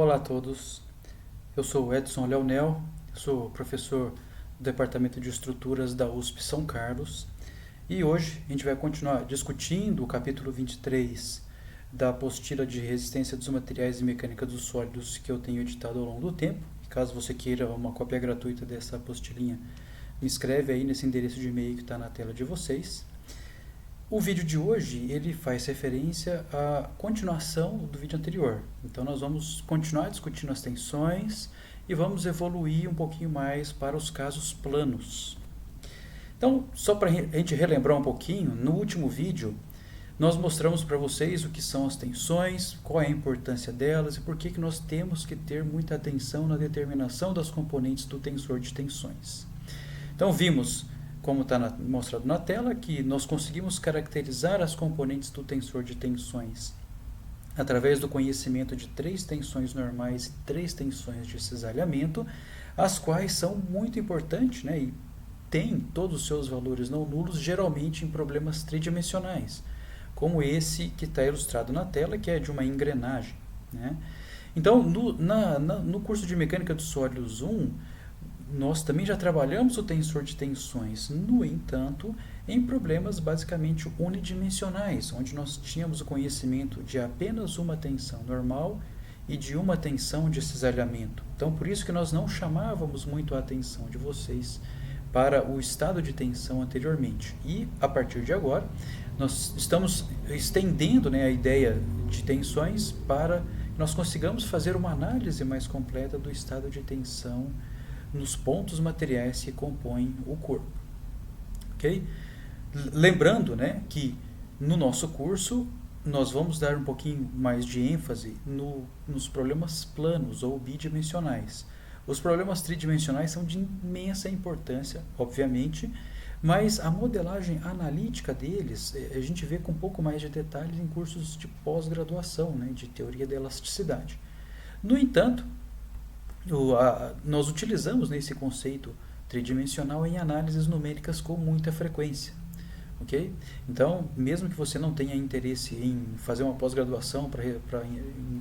Olá a todos, eu sou Edson Leonel, sou professor do Departamento de Estruturas da USP São Carlos e hoje a gente vai continuar discutindo o capítulo 23 da apostila de resistência dos materiais e mecânica dos sólidos que eu tenho editado ao longo do tempo. Caso você queira uma cópia gratuita dessa apostilinha, me escreve aí nesse endereço de e-mail que está na tela de vocês. O vídeo de hoje ele faz referência à continuação do vídeo anterior. Então nós vamos continuar discutindo as tensões e vamos evoluir um pouquinho mais para os casos planos. Então, só para a gente relembrar um pouquinho, no último vídeo nós mostramos para vocês o que são as tensões, qual é a importância delas e por que nós temos que ter muita atenção na determinação das componentes do tensor de tensões. Então vimos, como está mostrado na tela, que nós conseguimos caracterizar as componentes do tensor de tensões através do conhecimento de 3 tensões normais e 3 tensões de cisalhamento, as quais são muito importantes, né, e têm todos os seus valores não nulos, geralmente em problemas tridimensionais, como esse que está ilustrado na tela, que é de uma engrenagem, né? Então, no curso de Mecânica dos Sólidos 1, nós também já trabalhamos o tensor de tensões, no entanto, em problemas basicamente unidimensionais, onde nós tínhamos o conhecimento de apenas uma tensão normal e de uma tensão de cisalhamento. Então, por isso que nós não chamávamos muito a atenção de vocês para o estado de tensão anteriormente. E, a partir de agora, nós estamos estendendo, né, a ideia de tensões para que nós consigamos fazer uma análise mais completa do estado de tensão nos pontos materiais que compõem o corpo. Ok? Lembrando, né, que no nosso curso nós vamos dar um pouquinho mais de ênfase nos problemas planos ou bidimensionais. Os problemas tridimensionais são de imensa importância, obviamente, mas a modelagem analítica deles a gente vê com um pouco mais de detalhes em cursos de pós-graduação, né, de teoria da elasticidade. No entanto, nós utilizamos esse conceito tridimensional em análises numéricas com muita frequência. Okay? Então, mesmo que você não tenha interesse em fazer uma pós-graduação para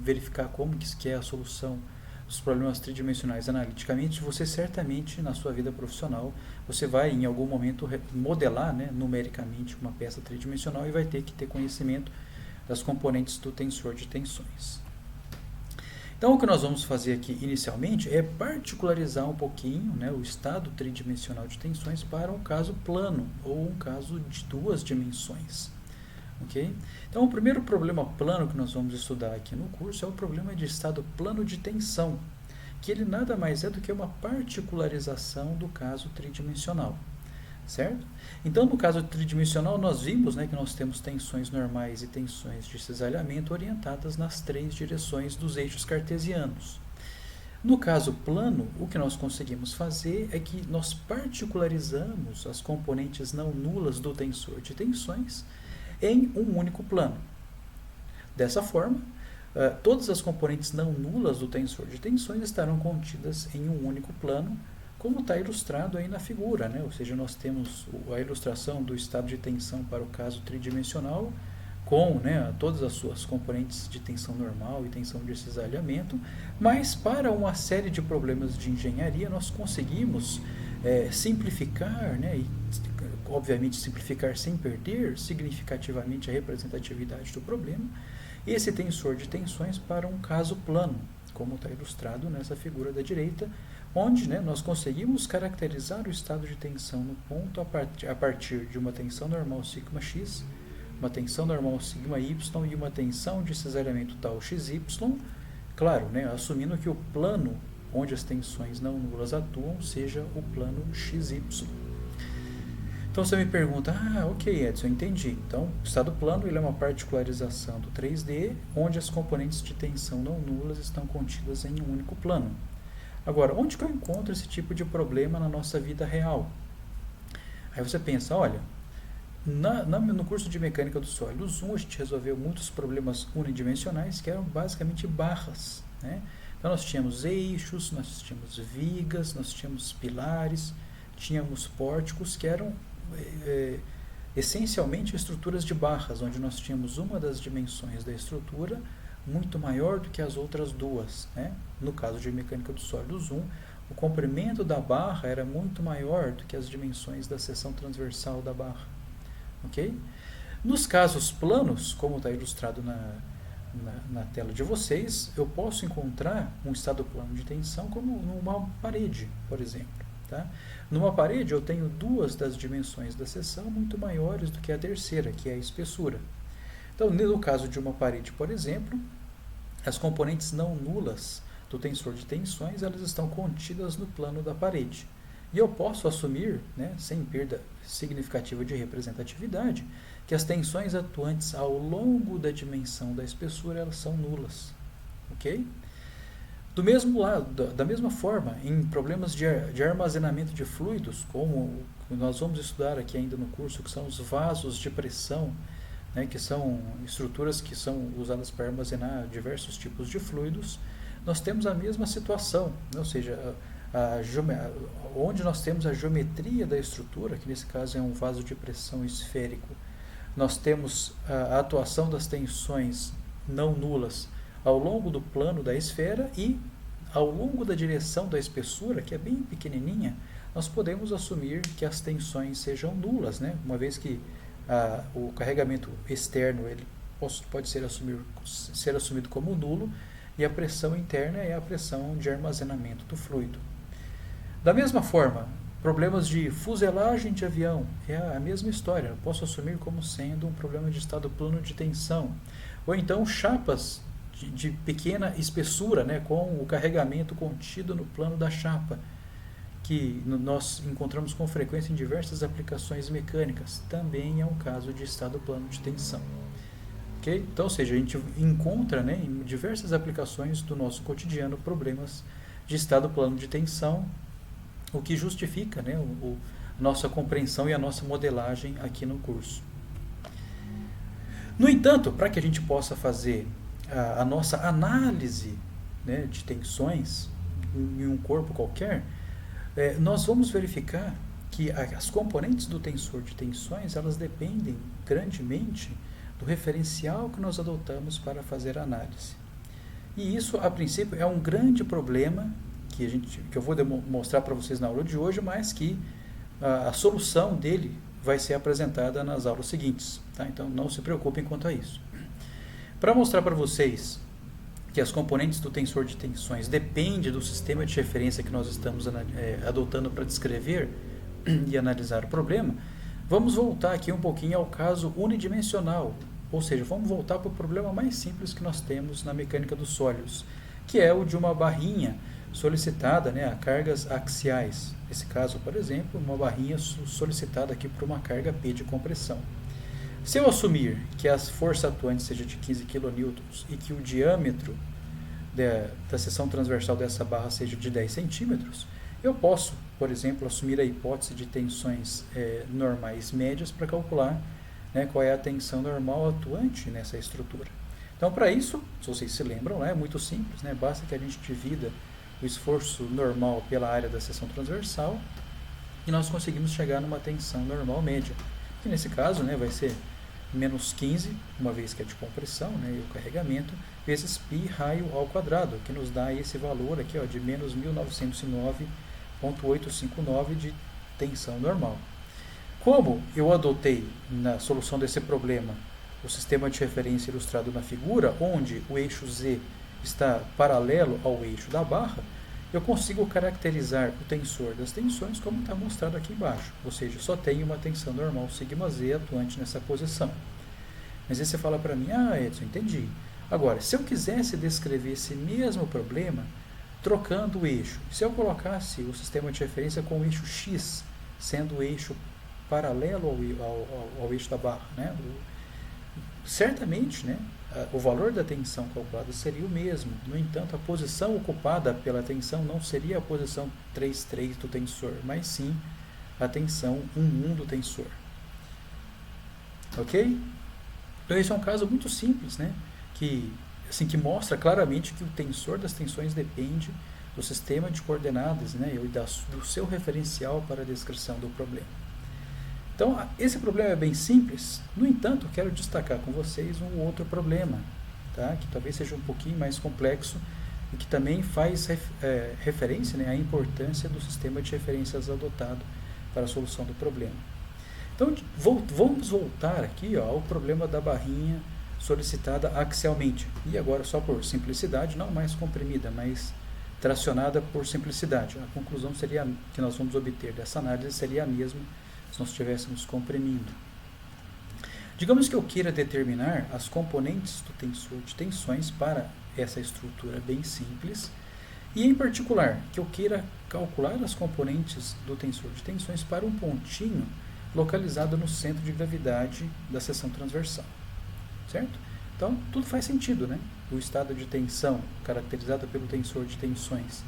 verificar como que é a solução dos problemas tridimensionais analiticamente, você certamente, na sua vida profissional, você vai em algum momento modelar, né, numericamente uma peça tridimensional e vai ter que ter conhecimento das componentes do tensor de tensões. Então, o que nós vamos fazer aqui inicialmente é particularizar um pouquinho, né, o estado tridimensional de tensões para um caso plano ou um caso de 2 dimensões. Okay? Então, o primeiro problema plano que nós vamos estudar aqui no curso é o problema de estado plano de tensão, que ele nada mais é do que uma particularização do caso tridimensional. Certo? Então, no caso tridimensional, nós vimos, né, que nós temos tensões normais e tensões de cisalhamento orientadas nas 3 direções dos eixos cartesianos. No caso plano, o que nós conseguimos fazer é que nós particularizamos as componentes não nulas do tensor de tensões em um único plano. Dessa forma, todas as componentes não nulas do tensor de tensões estarão contidas em um único plano, como está ilustrado aí na figura, né? Ou seja, nós temos a ilustração do estado de tensão para o caso tridimensional, com, né, todas as suas componentes de tensão normal e tensão de cisalhamento, mas para uma série de problemas de engenharia nós conseguimos simplificar, né, e obviamente simplificar sem perder significativamente a representatividade do problema, esse tensor de tensões para um caso plano, como está ilustrado nessa figura da direita, onde, né, nós conseguimos caracterizar o estado de tensão no ponto a partir de uma tensão normal σx, uma tensão normal σy e uma tensão de cisalhamento tal xy, claro, né, assumindo que o plano onde as tensões não nulas atuam seja o plano xy. Então você me pergunta, ok Edson, entendi. Então, o estado plano ele é uma particularização do 3D, onde as componentes de tensão não nulas estão contidas em um único plano. Agora, onde que eu encontro esse tipo de problema na nossa vida real? Aí você pensa, olha, no curso de Mecânica dos Sólidos 1, a gente resolveu muitos problemas unidimensionais, que eram basicamente barras, né? Então, nós tínhamos eixos, nós tínhamos vigas, nós tínhamos pilares, tínhamos pórticos, que eram essencialmente estruturas de barras, onde nós tínhamos uma das dimensões da estrutura muito maior do que as outras duas, né? No caso de mecânica dos sólidos 1, o comprimento da barra era muito maior do que as dimensões da seção transversal da barra. Ok? Nos casos planos, como está ilustrado na tela de vocês, eu posso encontrar um estado plano de tensão como numa parede, por exemplo. Tá? Numa parede eu tenho duas das dimensões da seção muito maiores do que a terceira, que é a espessura. Então, no caso de uma parede, por exemplo, as componentes não nulas do tensor de tensões, elas estão contidas no plano da parede. E eu posso assumir, né, sem perda significativa de representatividade, que as tensões atuantes ao longo da dimensão da espessura, elas são nulas. Ok? Do mesmo lado, da mesma forma, em problemas de armazenamento de fluidos, como nós vamos estudar aqui ainda no curso, que são os vasos de pressão, né, que são estruturas que são usadas para armazenar diversos tipos de fluidos, nós temos a mesma situação, né, ou seja, onde nós temos a geometria da estrutura, que nesse caso é um vaso de pressão esférico, nós temos a atuação das tensões não nulas ao longo do plano da esfera e ao longo da direção da espessura, que é bem pequenininha, nós podemos assumir que as tensões sejam nulas, né? Uma vez que o carregamento externo ele pode ser assumido como nulo e a pressão interna é a pressão de armazenamento do fluido. Da mesma forma, problemas de fuselagem de avião é a mesma história, eu posso assumir como sendo um problema de estado plano de tensão. Ou então chapas de pequena espessura, né, com o carregamento contido no plano da chapa, que nós encontramos com frequência em diversas aplicações mecânicas, também é um caso de estado plano de tensão. Okay? Então, ou seja, a gente encontra, né, em diversas aplicações do nosso cotidiano problemas de estado plano de tensão, o que justifica, né, a nossa compreensão e a nossa modelagem aqui no curso. No entanto, para que a gente possa fazer a nossa análise, né, de tensões em um corpo qualquer, nós vamos verificar que as componentes do tensor de tensões elas dependem grandemente do referencial que nós adotamos para fazer a análise. E isso, a princípio, é um grande problema que eu vou mostrar para vocês na aula de hoje, mas que a solução dele vai ser apresentada nas aulas seguintes. Tá? Então, não se preocupem quanto a isso. Para mostrar para vocês que as componentes do tensor de tensões dependem do sistema de referência que nós estamos adotando para descrever e analisar o problema, vamos voltar aqui um pouquinho ao caso unidimensional, ou seja, vamos voltar para o problema mais simples que nós temos na mecânica dos sólidos, que é o de uma barrinha solicitada, né, a cargas axiais. Nesse caso, por exemplo, uma barrinha solicitada aqui por uma carga P de compressão. Se eu assumir que a força atuante seja de 15 kN e que o diâmetro da seção transversal dessa barra seja de 10 centímetros, eu posso, por exemplo, assumir a hipótese de tensões normais médias para calcular, né, qual é a tensão normal atuante nessa estrutura. Então, para isso, se vocês se lembram, é muito simples, né, basta que a gente divida o esforço normal pela área da seção transversal e nós conseguimos chegar numa tensão normal média, que nesse caso, né, vai ser menos 15, uma vez que é de compressão, né, e o carregamento, vezes π raio ao quadrado, que nos dá esse valor aqui, ó, de menos 1909,859 de tensão normal. Como eu adotei na solução desse problema o sistema de referência ilustrado na figura, onde o eixo Z está paralelo ao eixo da barra, eu consigo caracterizar o tensor das tensões como está mostrado aqui embaixo, ou seja, só tem uma tensão normal σz atuante nessa posição. Mas aí você fala para mim, Edson, entendi. Agora, se eu quisesse descrever esse mesmo problema, trocando o eixo, se eu colocasse o sistema de referência com o eixo X, sendo o eixo paralelo ao eixo da barra, né, certamente, né, o valor da tensão calculada seria o mesmo. No entanto, a posição ocupada pela tensão não seria a posição 3,3 do tensor, mas sim a tensão 1,1 do tensor. Ok? Então, esse é um caso muito simples, né, que mostra claramente que o tensor das tensões depende do sistema de coordenadas, né, e do seu referencial para a descrição do problema. Então, esse problema é bem simples. No entanto, quero destacar com vocês um outro problema, tá? Que talvez seja um pouquinho mais complexo e que também faz referência, né, à importância do sistema de referências adotado para a solução do problema. Então, vamos voltar aqui, ó, ao problema da barrinha solicitada axialmente. E agora, só por simplicidade, não mais comprimida, mas tracionada por simplicidade. A conclusão seria que nós vamos obter dessa análise seria a mesma se nós estivéssemos comprimindo. Digamos que eu queira determinar as componentes do tensor de tensões para essa estrutura bem simples e, em particular, que eu queira calcular as componentes do tensor de tensões para um pontinho localizado no centro de gravidade da seção transversal, certo? Então, tudo faz sentido, né? O estado de tensão, caracterizado pelo tensor de tensões,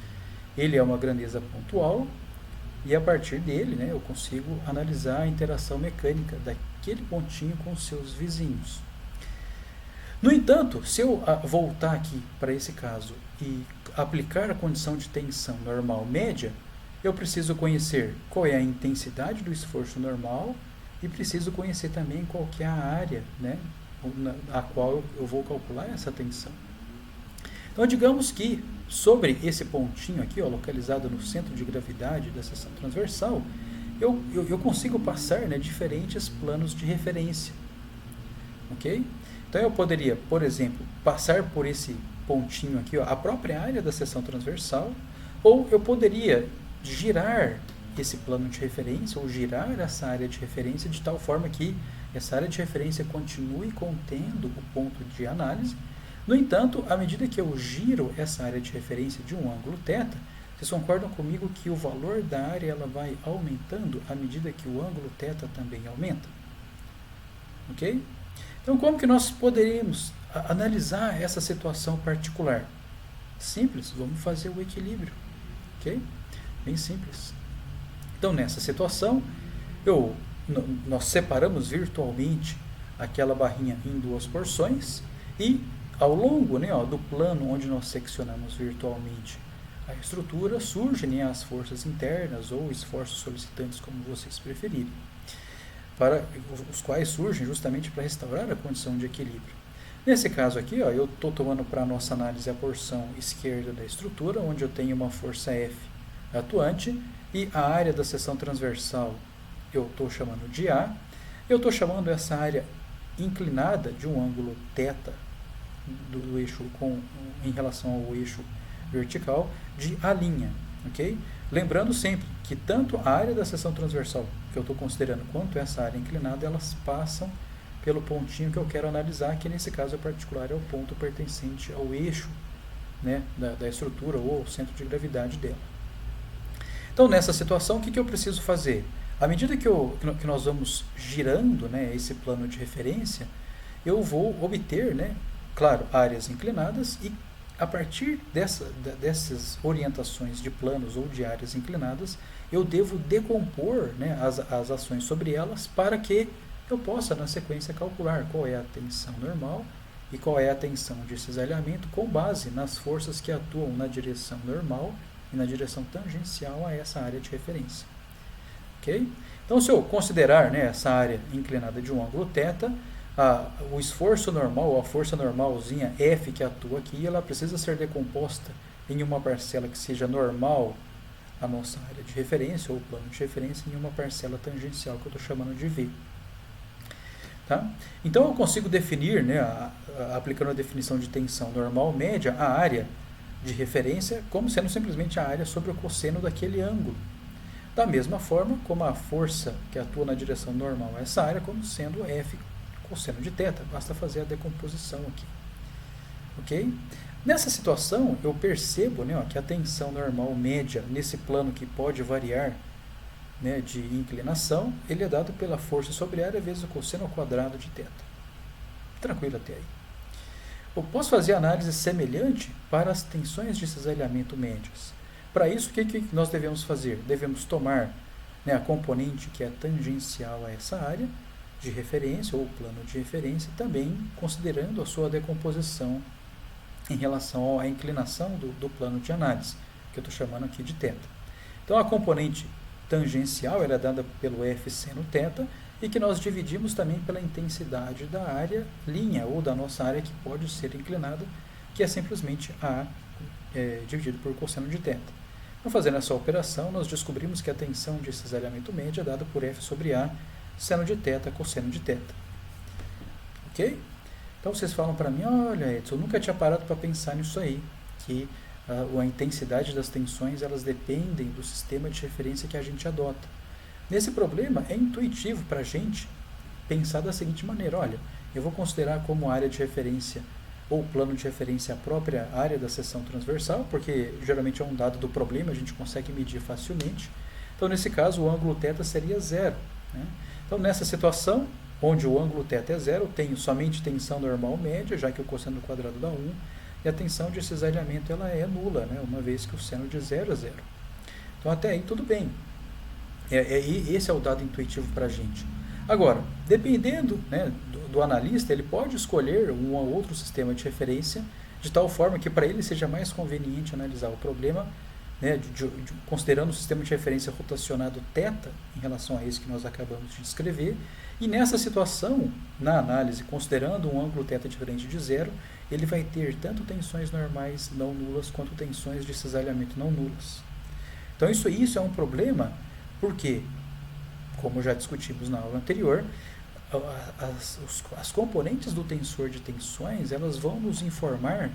ele é uma grandeza pontual e, a partir dele, né, eu consigo analisar a interação mecânica daquele pontinho com seus vizinhos. No entanto, se eu voltar aqui para esse caso e aplicar a condição de tensão normal média, eu preciso conhecer qual é a intensidade do esforço normal e preciso conhecer também qual que é a área, né, a qual eu vou calcular essa tensão. Então, digamos que sobre esse pontinho aqui, ó, localizado no centro de gravidade da seção transversal, eu consigo passar, né, diferentes planos de referência. Ok? Então, eu poderia, por exemplo, passar por esse pontinho aqui, ó, a própria área da seção transversal, ou eu poderia girar esse plano de referência, ou girar essa área de referência de tal forma que essa área de referência continue contendo o ponto de análise. No entanto, à medida que eu giro essa área de referência de um ângulo θ, vocês concordam comigo que o valor da área ela vai aumentando à medida que o ângulo θ também aumenta? Ok? Então, como que nós poderíamos analisar essa situação particular? Simples, vamos fazer o equilíbrio. Ok? Bem simples. Então, nessa situação, nós separamos virtualmente aquela barrinha em duas porções e, ao longo, né, do plano onde nós seccionamos virtualmente a estrutura, surgem as forças internas ou esforços solicitantes, como vocês preferirem, para os quais surgem justamente para restaurar a condição de equilíbrio. Nesse caso aqui, ó, eu estou tomando para a nossa análise a porção esquerda da estrutura, onde eu tenho uma força F atuante, e a área da seção transversal eu estou chamando de A. Eu estou chamando essa área inclinada de um ângulo θ do eixo em relação ao eixo vertical de A', ok? Lembrando sempre que tanto a área da seção transversal que eu estou considerando quanto essa área inclinada, elas passam pelo pontinho que eu quero analisar, que nesse caso em particular é o ponto pertencente ao eixo, né, da estrutura ou ao centro de gravidade dela. Então, nessa situação, o que eu preciso fazer? À medida que nós vamos girando, né, esse plano de referência, eu vou obter, né, claro, áreas inclinadas e, a partir dessas orientações de planos ou de áreas inclinadas, eu devo decompor, né, as ações sobre elas para que eu possa, na sequência, calcular qual é a tensão normal e qual é a tensão de cisalhamento com base nas forças que atuam na direção normal e na direção tangencial a essa área de referência. Okay? Então, se eu considerar, né, essa área inclinada de um ângulo θ, o esforço normal, ou a força normalzinha F que atua aqui, ela precisa ser decomposta em uma parcela que seja normal à nossa área de referência, ou plano de referência, em uma parcela tangencial que eu estou chamando de V. Tá? Então, eu consigo definir, né, aplicando a definição de tensão normal média, a área de referência como sendo simplesmente a área sobre o cosseno daquele ângulo. Da mesma forma como a força que atua na direção normal a essa área como sendo F cosseno de θ. Basta fazer a decomposição aqui. Ok? Nessa situação, eu percebo, né, que a tensão normal média nesse plano que pode variar, né, de inclinação, ele é dado pela força sobre a área vezes o cosseno ao quadrado de θ. Tranquilo até aí. Eu posso fazer análise semelhante para as tensões de cisalhamento médias. Para isso, o que nós devemos fazer? Devemos tomar, né, a componente que é tangencial a essa área de referência, ou plano de referência, também considerando a sua decomposição em relação à inclinação do plano de análise, que eu estou chamando aqui de θ. Então, a componente tangencial ela é dada pelo F seno θ, e que nós dividimos também pela intensidade da área linha, ou da nossa área que pode ser inclinada, que é simplesmente A dividido por cosseno de θ. Então, fazendo essa operação, nós descobrimos que a tensão de cisalhamento média é dada por F sobre A, seno de θ, cosseno de θ. Ok? Então, vocês falam para mim, olha, Edson, eu nunca tinha parado para pensar nisso aí, que a intensidade das tensões, elas dependem do sistema de referência que a gente adota. Nesse problema, é intuitivo para a gente pensar da seguinte maneira, olha, eu vou considerar como área de referência ou plano de referência a própria área da seção transversal, porque geralmente é um dado do problema, a gente consegue medir facilmente. Então, nesse caso, o ângulo θ seria zero, né? Então, nessa situação, onde o ângulo θ é zero, eu tenho somente tensão normal média, já que o cosseno quadrado dá 1, e a tensão de cisalhamento ela é nula, né? Uma vez que o seno de zero é zero. Então, até aí tudo bem. Esse é o dado intuitivo para a gente. Agora, dependendo, né, do analista, ele pode escolher um ou outro sistema de referência de tal forma que para ele seja mais conveniente analisar o problema, né, considerando o sistema de referência rotacionado θ em relação a esse que nós acabamos de descrever, e nessa situação, na análise, considerando um ângulo θ diferente de zero, ele vai ter tanto tensões normais não nulas quanto tensões de cisalhamento não nulas. Então isso é um problema, porque, como já discutimos na aula anterior, as componentes do tensor de tensões, elas vão nos informar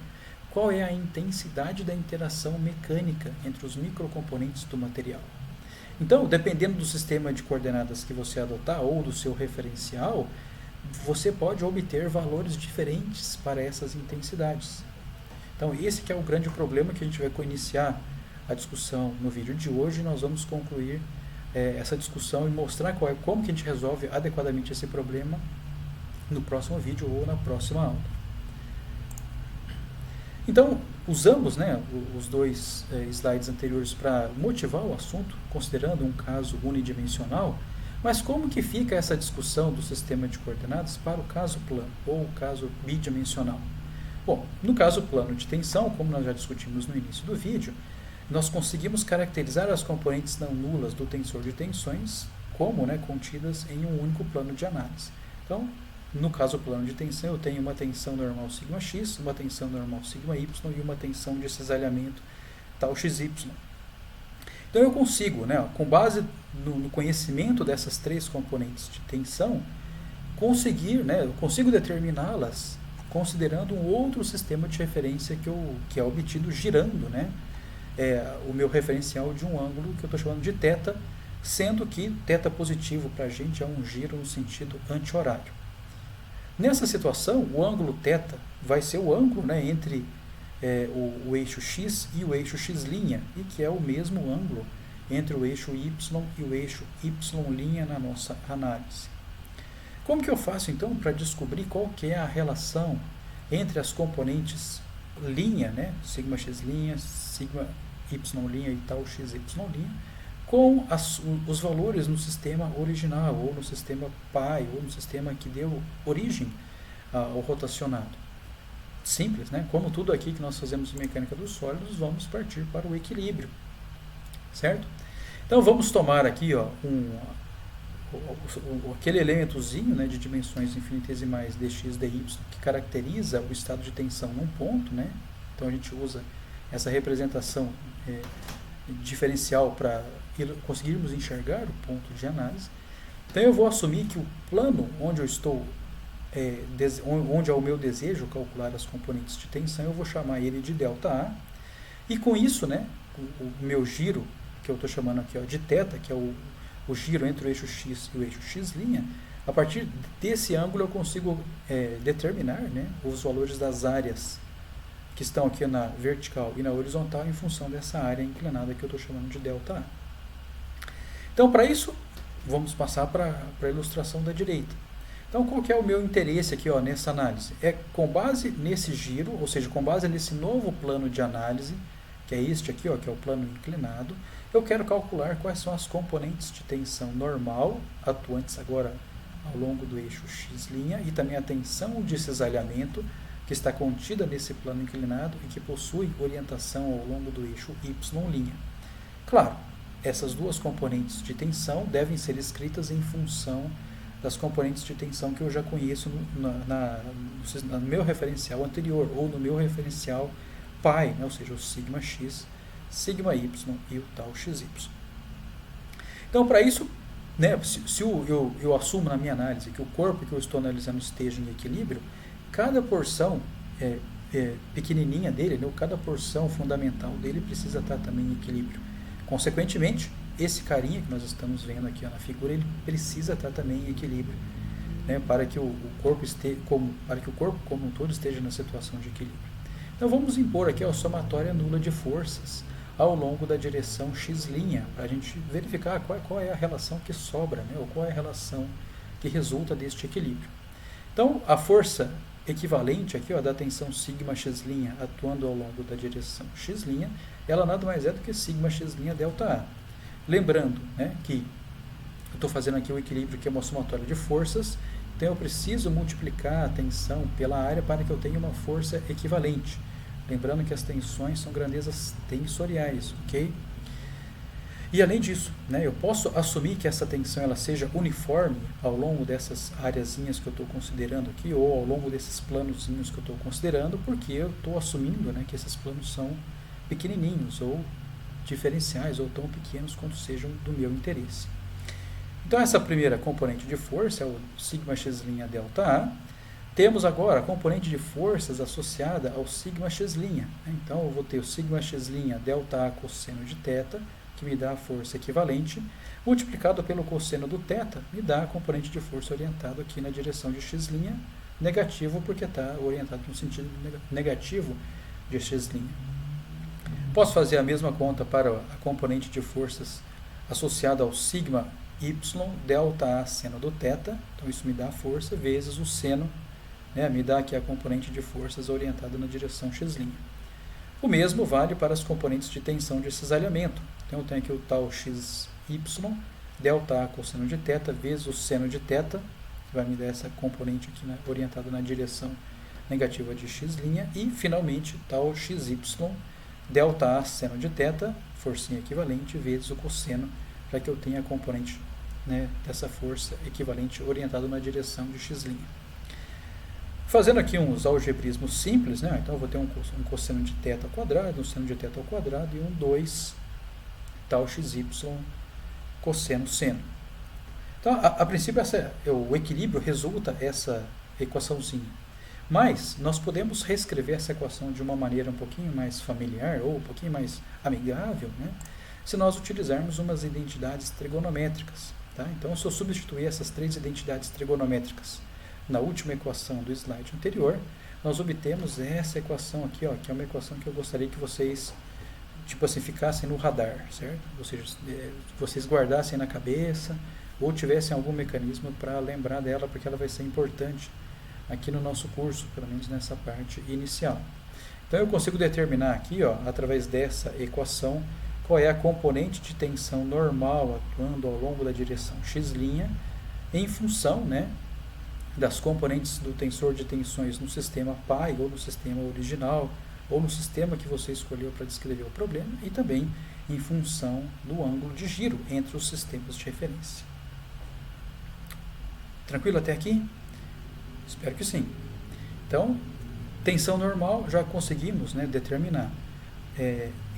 qual é a intensidade da interação mecânica entre os microcomponentes do material. Então, dependendo do sistema de coordenadas que você adotar ou do seu referencial, você pode obter valores diferentes para essas intensidades. Então, esse que é o grande problema que a gente vai iniciar a discussão no vídeo de hoje. Nós vamos concluir essa discussão e mostrar como que a gente resolve adequadamente esse problema no próximo vídeo ou na próxima aula. Então, usamos, né, os dois slides anteriores para motivar o assunto, considerando um caso unidimensional, mas como que fica essa discussão do sistema de coordenadas para o caso plano ou o caso bidimensional? Bom, no caso plano de tensão, como nós já discutimos no início do vídeo, nós conseguimos caracterizar as componentes não nulas do tensor de tensões como, né, contidas em um único plano de análise. Então, no caso plano de tensão, eu tenho uma tensão normal σx, uma tensão normal σy e uma tensão de cisalhamento tal xy. Então eu consigo, né, com base no conhecimento dessas três componentes de tensão, eu consigo determiná-las considerando um outro sistema de referência que é obtido girando, né, o meu referencial de um ângulo que eu estou chamando de θ, sendo que θ positivo para a gente é um giro no sentido anti-horário. Nessa situação, o ângulo θ vai ser o ângulo, né, entre o eixo x e o eixo x', e que é o mesmo ângulo entre o eixo y e o eixo y' na nossa análise. Como que eu faço então para descobrir qual que é a relação entre as componentes linha, né, σx', σy' e tal xy', com os valores no sistema original, ou no sistema pai, ou no sistema que deu origem ao rotacionado? Simples, né? Como tudo aqui que nós fazemos em mecânica dos sólidos, vamos partir para o equilíbrio, certo? Então vamos tomar aqui, ó, aquele elementozinho, né, de dimensões infinitesimais dx, dy, que caracteriza o estado de tensão num ponto, né? Então a gente usa essa representação diferencial para conseguirmos enxergar o ponto de análise. Então eu vou assumir que o plano onde eu estou, onde é o meu desejo calcular as componentes de tensão, eu vou chamar ele de ΔA, e com isso, né, o meu giro, que eu estou chamando aqui, ó, de θ, que é o giro entre o eixo x e o eixo x', a partir desse ângulo eu consigo determinar, né, os valores das áreas que estão aqui na vertical e na horizontal em função dessa área inclinada que eu estou chamando de ΔA. Então, para isso, vamos passar para a ilustração da direita. Então, qual que é o meu interesse aqui, ó, nessa análise? Com base nesse giro, ou seja, com base nesse novo plano de análise, que é este aqui, ó, que é o plano inclinado, eu quero calcular quais são as componentes de tensão normal, atuantes agora ao longo do eixo x', e também a tensão de cisalhamento, que está contida nesse plano inclinado e que possui orientação ao longo do eixo y'. Claro, essas duas componentes de tensão devem ser escritas em função das componentes de tensão que eu já conheço no meu referencial anterior, ou no meu referencial pai, né? Ou seja, o sigma x, sigma y e o tal xy. Então, para isso, né, se eu assumo na minha análise que o corpo que eu estou analisando esteja em equilíbrio, cada porção pequenininha dele, né, cada porção fundamental dele precisa estar também em equilíbrio. Consequentemente, esse carinha que nós estamos vendo aqui na figura, ele precisa estar também em equilíbrio, né, para que o corpo como um todo esteja na situação de equilíbrio. Então vamos impor aqui a somatória nula de forças ao longo da direção x', para a gente verificar qual é a relação que sobra, né, ou qual é a relação que resulta deste equilíbrio. Então a força equivalente aqui, da tensão sigma x' atuando ao longo da direção x', ela nada mais é do que sigma x' delta A. Lembrando, né, que eu estou fazendo aqui o equilíbrio que é uma somatória de forças, então eu preciso multiplicar a tensão pela área para que eu tenha uma força equivalente. Lembrando que as tensões são grandezas tensoriais, ok? E além disso, né, eu posso assumir que essa tensão ela seja uniforme ao longo dessas areazinhas que eu estou considerando aqui, ou ao longo desses planozinhos que eu estou considerando, porque eu estou assumindo, né, que esses planos são pequenininhos, ou diferenciais, ou tão pequenos quanto sejam do meu interesse. Então essa primeira componente de força é o sigma x' delta A. Temos agora a componente de forças associada ao sigma x'. Então eu vou ter o sigma x' delta A cosseno de θ, que me dá a força equivalente, multiplicado pelo cosseno do θ, me dá a componente de força orientada aqui na direção de x', negativo porque está orientado no sentido negativo de x'. Posso fazer a mesma conta para a componente de forças associada ao sigma y delta A seno do θ, então isso me dá a força, vezes o seno, né, me dá aqui a componente de forças orientada na direção x'. O mesmo vale para as componentes de tensão de cisalhamento. Então eu tenho aqui o tal xy delta A cosseno de θ vezes o seno de θ, que vai me dar essa componente aqui orientada na direção negativa de x', e finalmente tal xy delta A seno de θ, forcinha equivalente, vezes o cosseno, para que eu tenha a componente, né, dessa força equivalente orientada na direção de x'. Fazendo aqui uns algebrismos simples, né, então eu vou ter um cosseno de θ ao quadrado, um seno de θ ao quadrado e um 2 tal xy cosseno seno. Então, a princípio, o equilíbrio resulta essa equaçãozinha. Mas nós podemos reescrever essa equação de uma maneira um pouquinho mais familiar ou um pouquinho mais amigável, né, se nós utilizarmos umas identidades trigonométricas. Tá? Então, se eu substituir essas três identidades trigonométricas na última equação do slide anterior, nós obtemos essa equação aqui, que é uma equação que eu gostaria que vocês, ficassem no radar, certo? Ou seja, vocês guardassem na cabeça ou tivessem algum mecanismo para lembrar dela, porque ela vai ser importante aqui no nosso curso, pelo menos nessa parte inicial. Então eu consigo determinar aqui, através dessa equação, qual é a componente de tensão normal atuando ao longo da direção x', em função, né, das componentes do tensor de tensões no sistema pai, ou no sistema original, ou no sistema que você escolheu para descrever o problema, e também em função do ângulo de giro entre os sistemas de referência. Tranquilo até aqui? Espero que sim. Então, tensão normal já conseguimos, né, determinar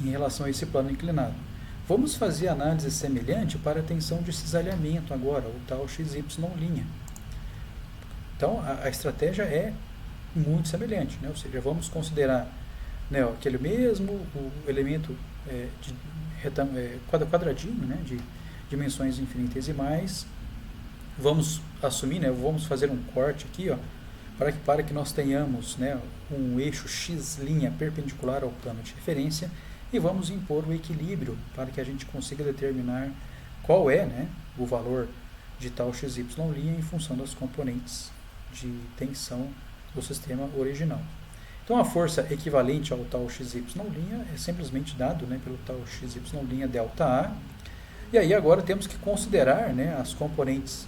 em relação a esse plano inclinado. Vamos fazer análise semelhante para a tensão de cisalhamento agora, o tal XY'. Então, a estratégia é muito semelhante, né? Ou seja, vamos considerar, né, aquele mesmo o elemento quadradinho, né, de dimensões infinitesimais. Vamos assumir, né, vamos fazer um corte aqui, para que nós tenhamos, né, um eixo x' perpendicular ao plano de referência, e vamos impor o equilíbrio para que a gente consiga determinar qual é, né, o valor de tal XY' em função das componentes de tensão do sistema original. Então a força equivalente ao tal XY' é simplesmente dado, né, pelo tal XY' delta A. E aí agora temos que considerar, né, as componentes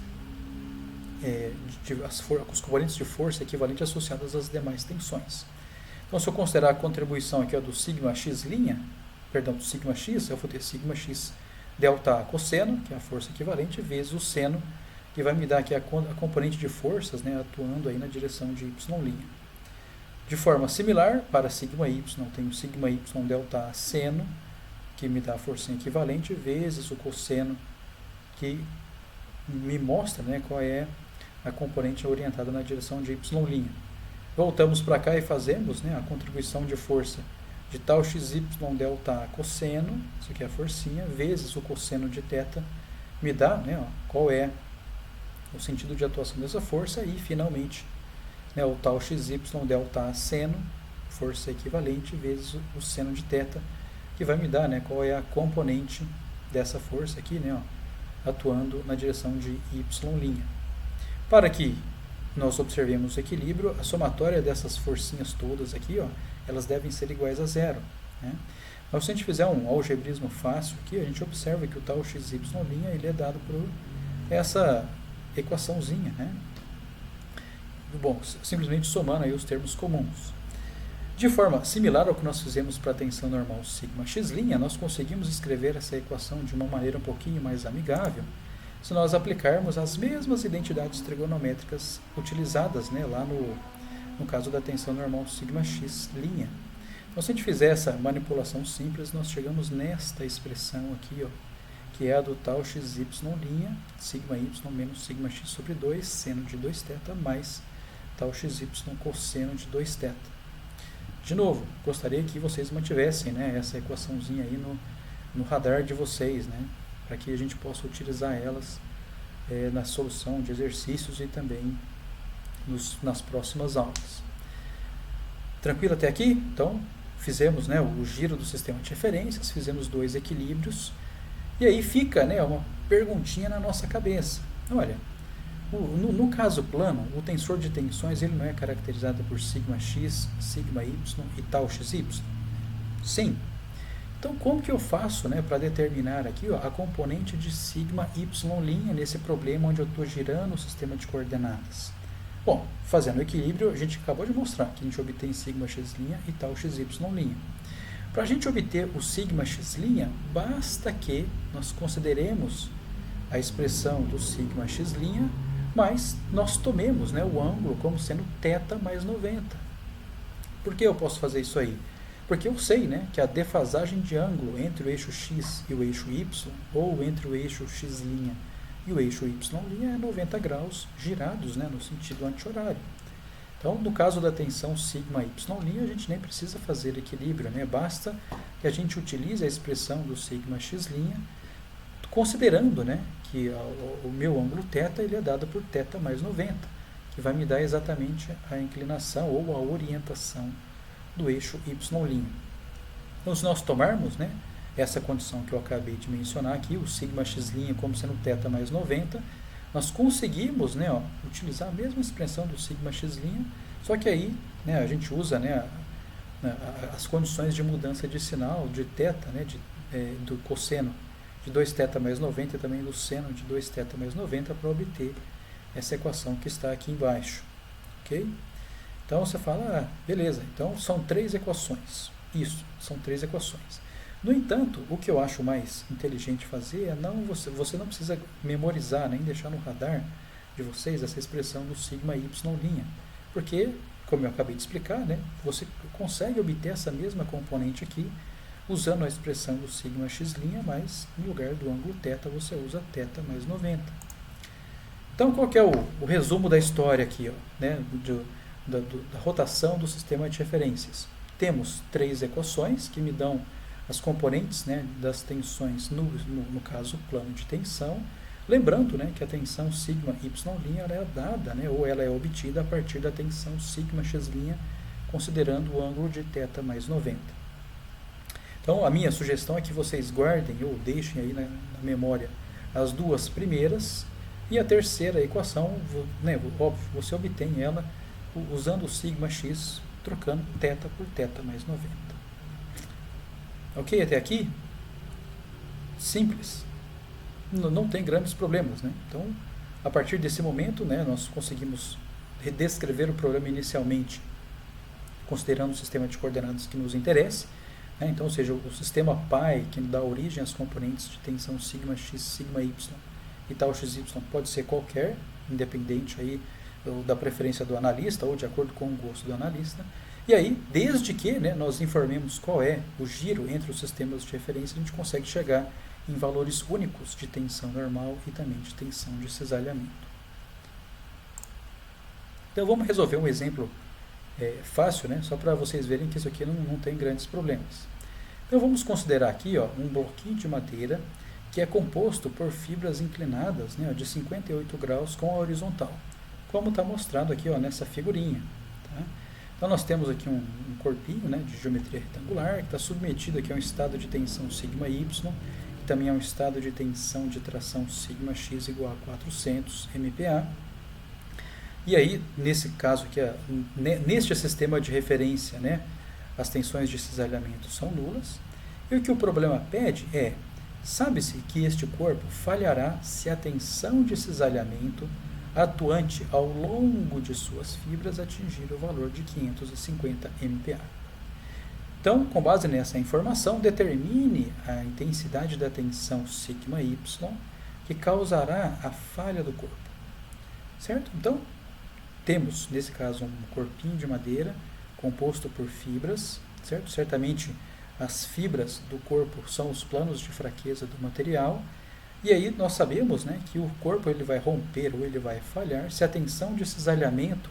os componentes de força equivalentes associadas às demais tensões. Então, se eu considerar a contribuição aqui do sigma x', do sigma x, eu vou ter sigma x delta A cosseno, que é a força equivalente, vezes o seno que vai me dar aqui a componente de forças, né, atuando aí na direção de y'. De forma similar, para σy, tenho σy delta A seno, que me dá a forcinha equivalente, vezes o cosseno, que me mostra, né, qual é a componente orientada na direção de y'. Voltamos para cá e fazemos, né, a contribuição de força de tal xy delta A cosseno, isso aqui é a forcinha, vezes o cosseno de θ, me dá, né, qual é o sentido de atuação dessa força, e finalmente, né, o tal xy delta A seno, força equivalente, vezes o seno de θ, que vai me dar, né, qual é a componente dessa força aqui, né, atuando na direção de y'. Para que nós observemos o equilíbrio, a somatória dessas forcinhas todas aqui, elas devem ser iguais a zero, né? Mas se a gente fizer um algebrismo fácil aqui, a gente observa que o tal xy' ele é dado por essa equaçãozinha, né? Bom, simplesmente somando aí os termos comuns. De forma similar ao que nós fizemos para a tensão normal σx', nós conseguimos escrever essa equação de uma maneira um pouquinho mais amigável, se nós aplicarmos as mesmas identidades trigonométricas utilizadas, né, lá no caso da tensão normal σx'. Então, se a gente fizer essa manipulação simples, nós chegamos nesta expressão aqui, que é a do tal xy', σy menos σx/2, seno de 2θ, mais tal xy cosseno de 2θ. De novo, gostaria que vocês mantivessem, né, essa equaçãozinha aí no radar de vocês, né, para que a gente possa utilizar elas na solução de exercícios e também nas próximas aulas. Tranquilo até aqui? Então, fizemos, né, o giro do sistema de referências, fizemos 2 equilíbrios, e aí fica, né, uma perguntinha na nossa cabeça. Olha, no caso plano, o tensor de tensões ele não é caracterizado por σx, σy e tal xy? Sim. Então, como que eu faço, né, para determinar aqui a componente de σy' nesse problema onde eu estou girando o sistema de coordenadas? Bom, fazendo o equilíbrio, a gente acabou de mostrar que a gente obtém σx' e tal xy'. Para a gente obter o σx', basta que nós consideremos a expressão do σx', mas nós tomemos, né, o ângulo como sendo θ mais 90. Por que eu posso fazer isso aí? Porque eu sei, né, que a defasagem de ângulo entre o eixo x e o eixo y, ou entre o eixo x' e o eixo y' é 90 graus girados, né, no sentido anti-horário. Então, no caso da tensão σy', a gente nem precisa fazer equilíbrio, né, basta que a gente utilize a expressão do σx', considerando, né, que o meu ângulo θ ele é dado por θ mais 90, que vai me dar exatamente a inclinação ou a orientação do eixo y'. Então, se nós tomarmos, né, essa condição que eu acabei de mencionar aqui, o σx' como sendo θ mais 90, nós conseguimos, né, utilizar a mesma expressão do σx', só que aí, né, a gente usa, né, as condições de mudança de sinal de θ, né, do cosseno de 2θ mais 90 e também do seno de 2θ mais 90 para obter essa equação que está aqui embaixo. Ok? Então você fala, beleza, então são 3 equações. Isso, são 3 equações. No entanto, o que eu acho mais inteligente fazer é você não precisa memorizar, nem deixar no radar de vocês essa expressão do σy', porque, como eu acabei de explicar, né, você consegue obter essa mesma componente aqui usando a expressão do σx', mas no lugar do ângulo θ você usa θ mais 90. Então, qual que é o resumo da história aqui, né, da rotação do sistema de referências? Temos 3 equações que me dão as componentes, né, das tensões no caso plano de tensão, lembrando, né, que a tensão σy' ela é dada, né, ou ela é obtida a partir da tensão σx', considerando o ângulo de θ mais 90. Então, a minha sugestão é que vocês guardem ou deixem aí na memória as 2 primeiras, e a terceira equação, né, óbvio, você obtém ela usando o σx, trocando θ por θ mais 90. Ok, até aqui? Simples. Não tem grandes problemas, né? Então, a partir desse momento, né, nós conseguimos redescrever o problema inicialmente, considerando o sistema de coordenadas que nos interessa, né? Então, ou seja, o sistema π que dá origem às componentes de tensão σx, σy e tal XY pode ser qualquer, independente aí da preferência do analista ou de acordo com o gosto do analista. E aí, desde que, né, nós informemos qual é o giro entre os sistemas de referência, a gente consegue chegar em valores únicos de tensão normal e também de tensão de cisalhamento. Então vamos resolver um exemplo fácil, né, só para vocês verem que isso aqui não tem grandes problemas. Então vamos considerar aqui um bloquinho de madeira que é composto por fibras inclinadas, né, de 58 graus com a horizontal, como está mostrado aqui nessa figurinha. Tá? Então nós temos aqui um corpinho, né, de geometria retangular que está submetido aqui a um estado de tensão σy, que também é um estado de tensão de tração σx igual a 400 MPa. E aí, nesse caso aqui, neste sistema de referência, né, as tensões de cisalhamento são nulas. E o que o problema pede é, sabe-se que este corpo falhará se a tensão de cisalhamento atuante ao longo de suas fibras atingir o valor de 550 MPa. Então, com base nessa informação, determine a intensidade da tensão σy que causará a falha do corpo. Certo? Então, temos, nesse caso, um corpinho de madeira composto por fibras, certo? Certamente as fibras do corpo são os planos de fraqueza do material, e aí nós sabemos, né, que o corpo ele vai romper ou ele vai falhar se a tensão de cisalhamento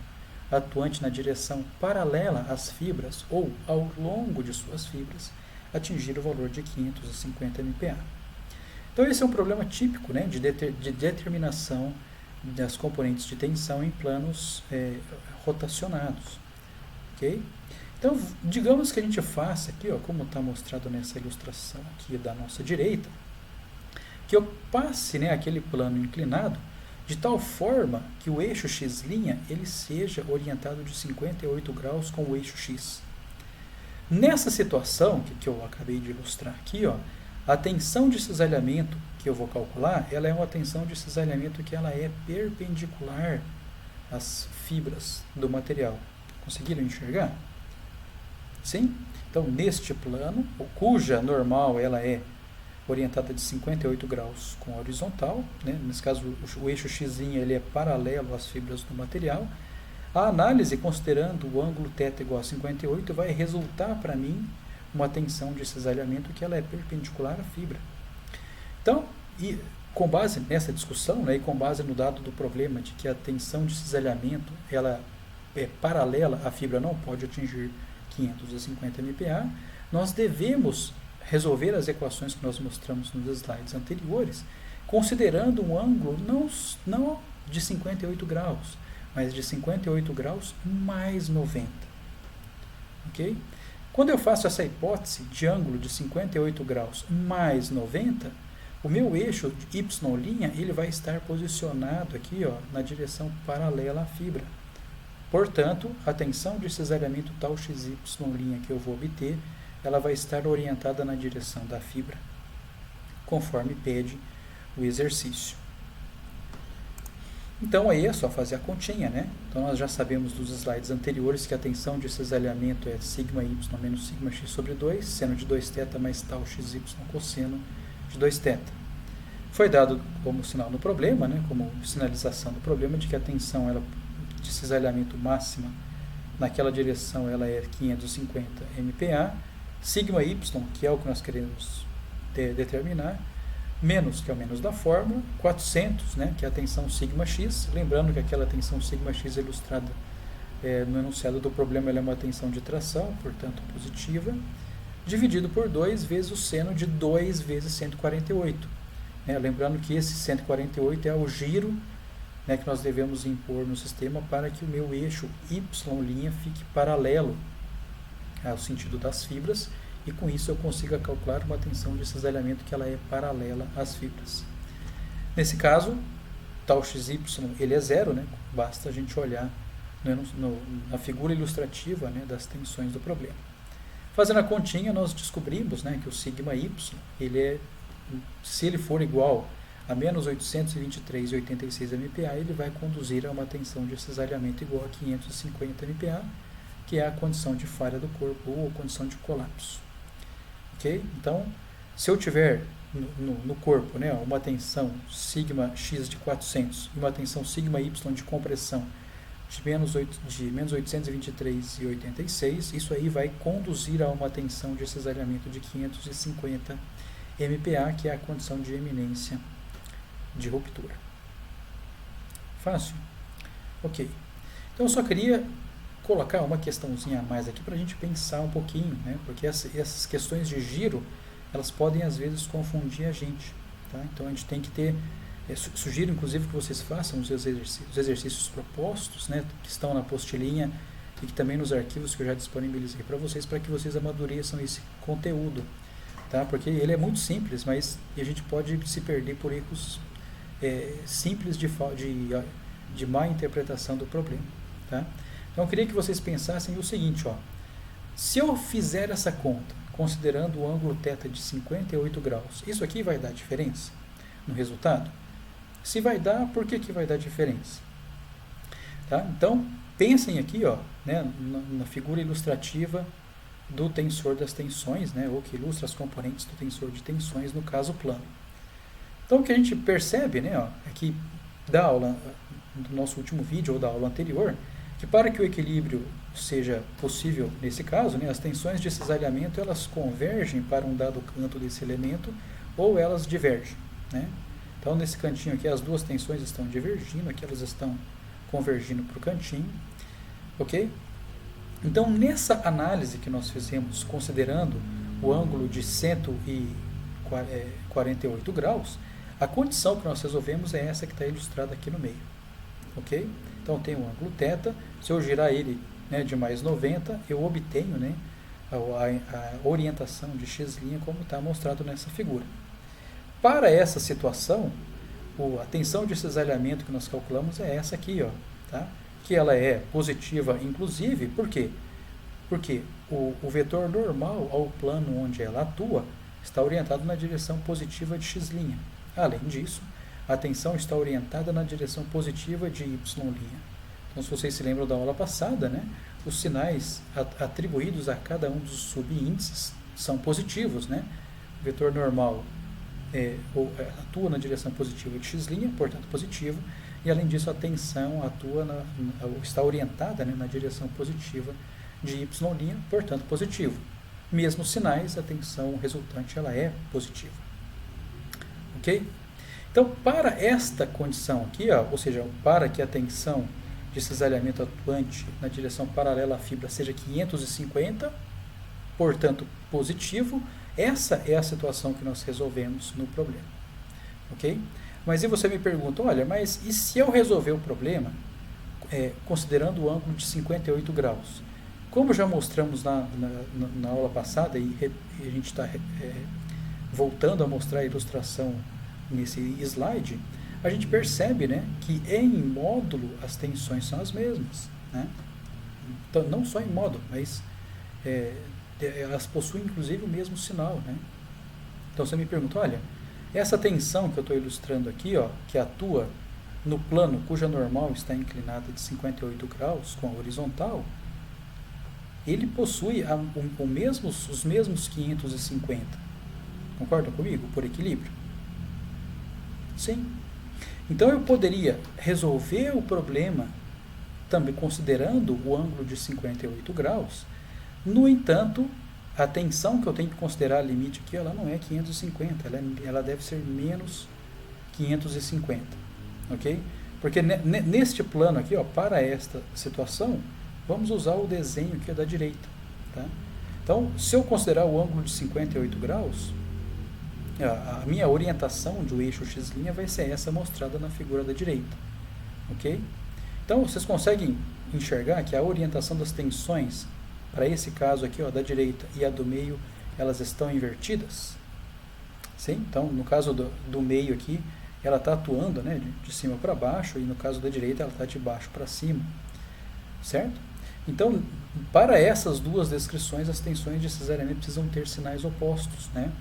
atuante na direção paralela às fibras ou ao longo de suas fibras atingir o valor de 550 MPa. Então esse é um problema típico, né, de determinação das componentes de tensão em planos rotacionados. Okay? Então, digamos que a gente faça aqui, como está mostrado nessa ilustração aqui da nossa direita, que eu passe, né, aquele plano inclinado de tal forma que o eixo x' ele seja orientado de 58 graus com o eixo x. Nessa situação que eu acabei de ilustrar aqui, a tensão de cisalhamento que eu vou calcular, ela é uma tensão de cisalhamento que ela é perpendicular às fibras do material. Conseguiram enxergar? Sim? Então, neste plano, cuja normal ela é orientada de 58 graus com a horizontal, né? Nesse caso o eixo x ele é paralelo às fibras do material, a análise considerando o ângulo θ igual a 58 vai resultar para mim uma tensão de cisalhamento que ela é perpendicular à fibra. Então, com base nessa discussão, né, e com base no dado do problema de que a tensão de cisalhamento ela é paralela à fibra, não pode atingir 550 MPa, nós devemos resolver as equações que nós mostramos nos slides anteriores, considerando um ângulo não de 58 graus, mas de 58 graus mais 90. Ok? Quando eu faço essa hipótese de ângulo de 58 graus mais 90, o meu eixo y' ele vai estar posicionado aqui na direção paralela à fibra. Portanto, a tensão de cisalhamento tal xy' que eu vou obter, ela vai estar orientada na direção da fibra, conforme pede o exercício. Então aí é só fazer a continha, né? Então nós já sabemos dos slides anteriores que a tensão de cisalhamento é σy menos σx sobre 2, seno de 2θ mais tal xy cosseno de 2θ. Foi dado como sinal no problema, né? Como sinalização do problema, de que a tensão de cisalhamento máxima naquela direção ela é 550 MPa, σy, que é o que nós queremos determinar, menos, que é o menos da fórmula, 400, né, que é a tensão σx, lembrando que aquela tensão σx ilustrada no enunciado do problema ela é uma tensão de tração, portanto positiva, dividido por 2 vezes o seno de 2 vezes 148. Lembrando que esse 148 é o giro, né, que nós devemos impor no sistema para que o meu eixo y' fique paralelo ao sentido das fibras, e com isso eu consiga calcular uma tensão de cisalhamento que ela é paralela às fibras. Nesse caso, tal xy ele é zero, né? Basta a gente olhar na figura ilustrativa, né, das tensões do problema. Fazendo a continha, nós descobrimos, né, que o σy, se ele for igual a menos 823,86 MPa, ele vai conduzir a uma tensão de cisalhamento igual a 550 MPa, que é a condição de falha do corpo ou a condição de colapso. Ok? Então, se eu tiver no corpo, né, uma tensão sigma x de 400 e uma tensão sigma y de compressão de menos 823,86, isso aí vai conduzir a uma tensão de cisalhamento de 550 MPa, que é a condição de eminência de ruptura. Fácil? Ok. Então eu só queria colocar uma questãozinha a mais aqui para a gente pensar um pouquinho, né? Porque essas questões de giro, elas podem às vezes confundir a gente, tá? Então a gente tem que ter, sugiro inclusive que vocês façam os exercícios propostos, né? Que estão na apostilinha e que também nos arquivos que eu já disponibilizei para que vocês amadureçam esse conteúdo, tá? Porque ele é muito simples, mas a gente pode se perder por erros simples de má interpretação do problema, tá? Então eu queria que vocês pensassem o seguinte, ó, se eu fizer essa conta, considerando o ângulo θ de 58 graus, isso aqui vai dar diferença no resultado? Se vai dar, por que vai dar diferença? Tá? Então, pensem aqui, ó, né, na figura ilustrativa do tensor das tensões, né, ou que ilustra as componentes do tensor de tensões, no caso plano. Então, o que a gente percebe, né, ó, aqui da aula, do nosso último vídeo ou da aula anterior, que para que o equilíbrio seja possível nesse caso, né, as tensões de cisalhamento elas convergem para um dado canto desse elemento ou elas divergem, né? Então, nesse cantinho aqui, as duas tensões estão divergindo, aqui elas estão convergindo para o cantinho, ok? Então, nessa análise que nós fizemos, considerando o ângulo de 148 graus, a condição que nós resolvemos é essa que está ilustrada aqui no meio, ok? Então, tem o ângulo θ, se eu girar ele, né, de mais 90, eu obtenho, né, a orientação de x' como está mostrado nessa figura. Para essa situação, a tensão de cisalhamento que nós calculamos é essa aqui, ó, tá? Que ela é positiva, inclusive, por quê? Porque o vetor normal ao plano onde ela atua está orientado na direção positiva de x'. Além disso, a tensão está orientada na direção positiva de y'. Então, se vocês se lembram da aula passada, né, os sinais atribuídos a cada um dos subíndices são positivos, né? O vetor normal atua na direção positiva de x', portanto positivo, e além disso a tensão está orientada, né, na direção positiva de y', portanto positivo. Mesmo os sinais, a tensão resultante ela é positiva. Ok? Então, para esta condição aqui, ó, ou seja, para que a tensão de cisalhamento atuante na direção paralela à fibra seja 550, portanto positivo, essa é a situação que nós resolvemos no problema, ok? Mas e você me pergunta, olha, mas e se eu resolver o problema considerando o ângulo de 58 graus? Como já mostramos na aula passada, e a gente está voltando a mostrar a ilustração nesse slide, a gente percebe, né, que em módulo as tensões são as mesmas, né? Então, não só em módulo, mas elas possuem inclusive o mesmo sinal, né? Então você me pergunta, olha, essa tensão que eu estou ilustrando aqui, ó, que atua no plano cuja normal está inclinada de 58 graus com a horizontal, ele possui os mesmos 550. Concordam comigo? Por equilíbrio? Sim. Então eu poderia resolver o problema também considerando o ângulo de 58 graus. No entanto, a tensão que eu tenho que considerar limite aqui, ela não é 550, ela deve ser menos 550, ok? Porque neste plano aqui, ó, para esta situação, vamos usar o desenho aqui da direita, tá? Então, se eu considerar o ângulo de 58 graus, a minha orientação do eixo x' vai ser essa mostrada na figura da direita, ok? Então, vocês conseguem enxergar que a orientação das tensões para esse caso aqui, ó, da direita e a do meio, elas estão invertidas? Sim? Então, no caso do meio aqui, ela está atuando, né, de cima para baixo, e no caso da direita, ela está de baixo para cima, certo? Então, para essas duas descrições, as tensões de cisalhamento precisam ter sinais opostos, né?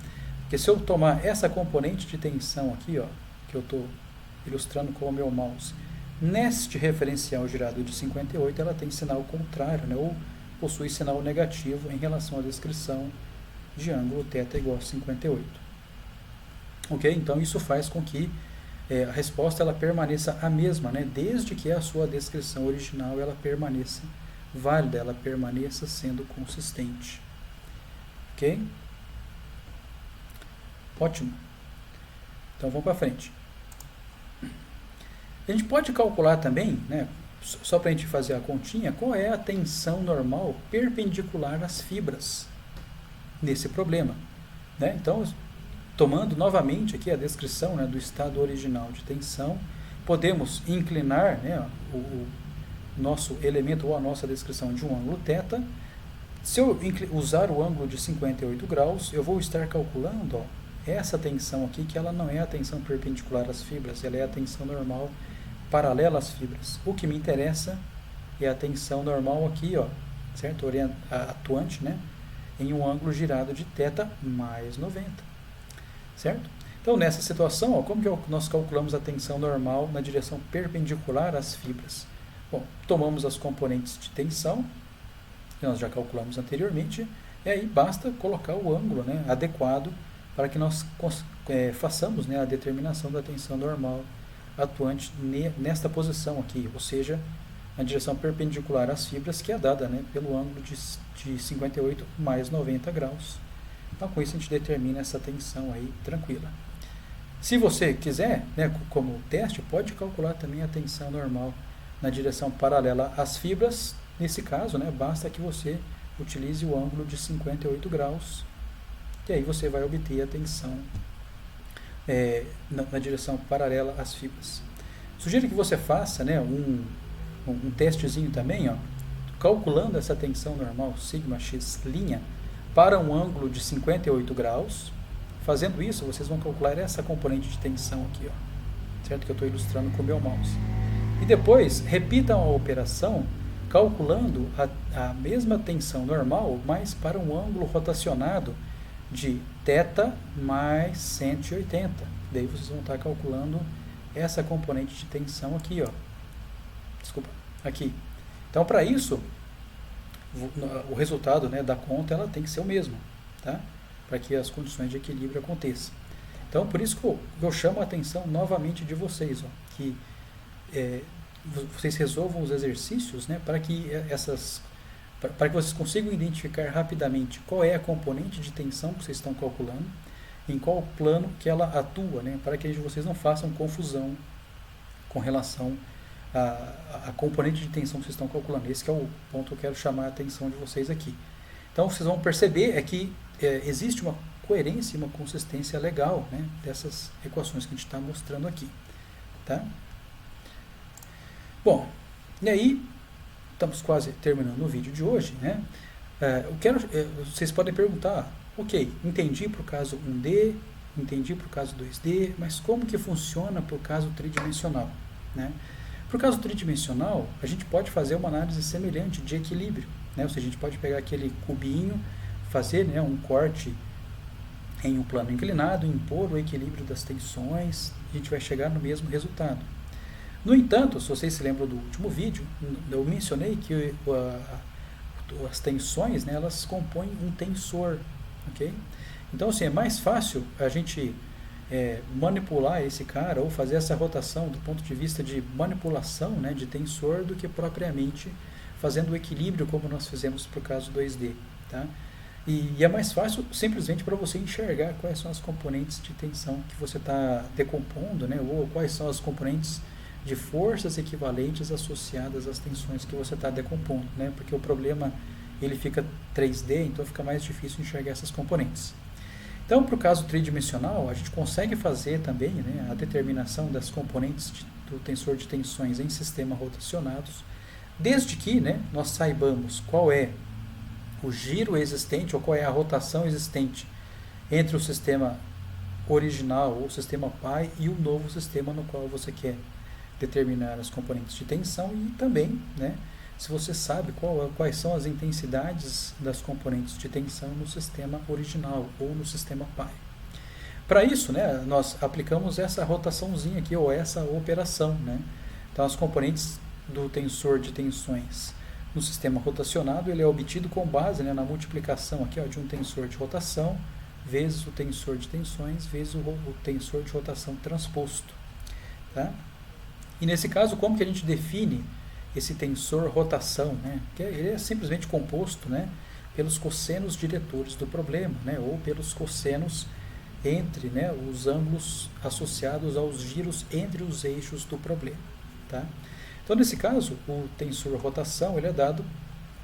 Porque se eu tomar essa componente de tensão aqui, ó, que eu estou ilustrando com o meu mouse, neste referencial girado de 58, ela tem sinal contrário, né, ou possui sinal negativo em relação à descrição de ângulo θ igual a 58. Ok? Então isso faz com que a resposta ela permaneça a mesma, né? Desde que a sua descrição original ela permaneça válida, ela permaneça sendo consistente. Ok? Ótimo. Então vamos para frente. A gente pode calcular também, né, só para a gente fazer a continha, qual é a tensão normal perpendicular às fibras nesse problema. Né? Então, tomando novamente aqui a descrição, né, do estado original de tensão, podemos inclinar, né, o nosso elemento ou a nossa descrição de um ângulo θ. Se eu usar o ângulo de 58 graus, eu vou estar calculando, ó, essa tensão aqui, que ela não é a tensão perpendicular às fibras, ela é a tensão normal paralela às fibras. O que me interessa é a tensão normal aqui, ó, certo? Atuante, né, em um ângulo girado de θ mais 90, certo? Então, nessa situação, ó, como que nós calculamos a tensão normal na direção perpendicular às fibras? Bom, tomamos as componentes de tensão, que nós já calculamos anteriormente, e aí basta colocar o ângulo, né, adequado para que nós façamos, né, a determinação da tensão normal atuante nesta posição aqui, ou seja, na direção perpendicular às fibras, que é dada, né, pelo ângulo de 58 mais 90 graus. Então, com isso, a gente determina essa tensão aí tranquila. Se você quiser, né, como teste, pode calcular também a tensão normal na direção paralela às fibras. Nesse caso, né, basta que você utilize o ângulo de 58 graus, e aí você vai obter a tensão na direção paralela às fibras. Sugiro que você faça, né, um testezinho também, ó, calculando essa tensão normal σx' para um ângulo de 58 graus. Fazendo isso, vocês vão calcular essa componente de tensão aqui, ó, certo? Que eu estou ilustrando com o meu mouse. E depois, repitam a operação calculando a mesma tensão normal, mas para um ângulo rotacionado de θ mais 180. Daí vocês vão estar calculando essa componente de tensão aqui, ó. Desculpa, aqui. Então, para isso, o resultado, né, da conta ela tem que ser o mesmo, tá? Para que as condições de equilíbrio aconteçam. Então, por isso que eu chamo a atenção novamente de vocês, ó, que vocês resolvam os exercícios, né, para que vocês consigam identificar rapidamente qual é a componente de tensão que vocês estão calculando, em qual plano que ela atua, né, para que vocês não façam confusão com relação à componente de tensão que vocês estão calculando. Esse que é o ponto que eu quero chamar a atenção de vocês aqui. Então, vocês vão perceber que existe uma coerência e uma consistência legal, né, dessas equações que a gente está mostrando aqui. Tá? Bom, e aí, estamos quase terminando o vídeo de hoje, né? Vocês podem perguntar, ok, entendi para o caso 1D, entendi para o caso 2D, mas como que funciona para o caso tridimensional, né? Para o caso tridimensional, a gente pode fazer uma análise semelhante de equilíbrio, né? Ou seja, a gente pode pegar aquele cubinho, fazer, né, um corte em um plano inclinado, impor o equilíbrio das tensões, e a gente vai chegar no mesmo resultado. No entanto, se vocês se lembram do último vídeo, eu mencionei que as tensões, né, elas compõem um tensor, ok? Então, assim, é mais fácil a gente manipular esse cara ou fazer essa rotação do ponto de vista de manipulação, né, de tensor do que propriamente fazendo o equilíbrio como nós fizemos para o caso 2D, tá? E é mais fácil simplesmente para você enxergar quais são as componentes de tensão que você está decompondo, né, ou quais são as componentes de forças equivalentes associadas às tensões que você está decompondo, né? Porque o problema ele fica 3D, então fica mais difícil enxergar essas componentes. Então, para o caso tridimensional, a gente consegue fazer também, né, a determinação das componentes do tensor de tensões em sistemas rotacionados, desde que, né, nós saibamos qual é o giro existente ou qual é a rotação existente entre o sistema original ou o sistema pai e o novo sistema no qual você quer determinar as componentes de tensão, e também, né, se você sabe quais são as intensidades das componentes de tensão no sistema original ou no sistema pai. Para isso, né, nós aplicamos essa rotaçãozinha aqui, ou essa operação, né? Então, as componentes do tensor de tensões no sistema rotacionado, ele é obtido com base, né, na multiplicação aqui, ó, de um tensor de rotação vezes o tensor de tensões vezes o tensor de rotação transposto. Tá? E nesse caso, como que a gente define esse tensor rotação? Né? Ele é simplesmente composto, né, pelos cossenos diretores do problema, né, ou pelos cossenos entre, né, os ângulos associados aos giros entre os eixos do problema. Tá? Então, nesse caso, o tensor rotação ele é dado,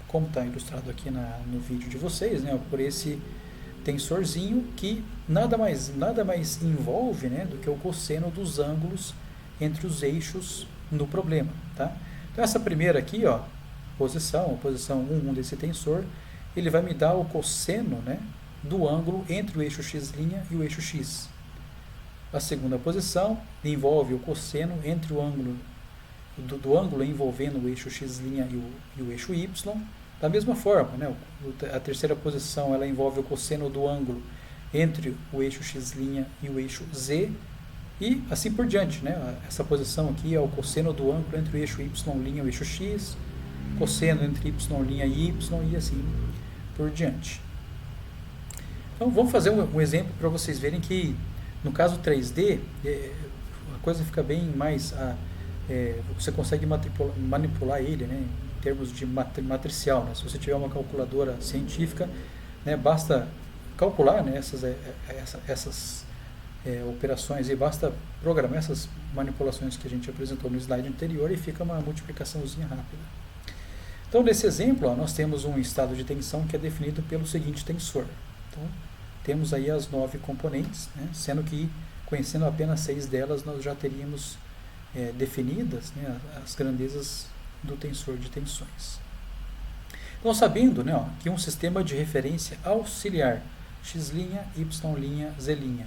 como está ilustrado aqui no vídeo de vocês, né, por esse tensorzinho que nada mais envolve, né, do que o cosseno dos ângulos entre os eixos no problema. Tá? Então, essa primeira aqui, ó, a posição 1 desse tensor, ele vai me dar o cosseno, né, do ângulo entre o eixo x' e o eixo x. A segunda posição envolve o cosseno entre o ângulo do ângulo envolvendo o eixo x' e o eixo y. Da mesma forma, né, a terceira posição ela envolve o cosseno do ângulo entre o eixo x' e o eixo z, e assim por diante. Né? Essa posição aqui é o cosseno do ângulo entre o eixo y' e o eixo x, cosseno entre y' e y, e assim por diante. Então vamos fazer um exemplo para vocês verem que no caso 3D a coisa fica bem mais você consegue manipular ele, né, em termos de matricial. Né? Se você tiver uma calculadora científica, né, basta calcular, né, essas operações e basta programar essas manipulações que a gente apresentou no slide anterior e fica uma multiplicaçãozinha rápida. Então, nesse exemplo, ó, nós temos um estado de tensão que é definido pelo seguinte tensor. Então, temos aí as 9 componentes, né, sendo que, conhecendo apenas 6 delas, nós já teríamos definidas, né, as grandezas do tensor de tensões. Então, sabendo, né, ó, que um sistema de referência auxiliar x', y', z',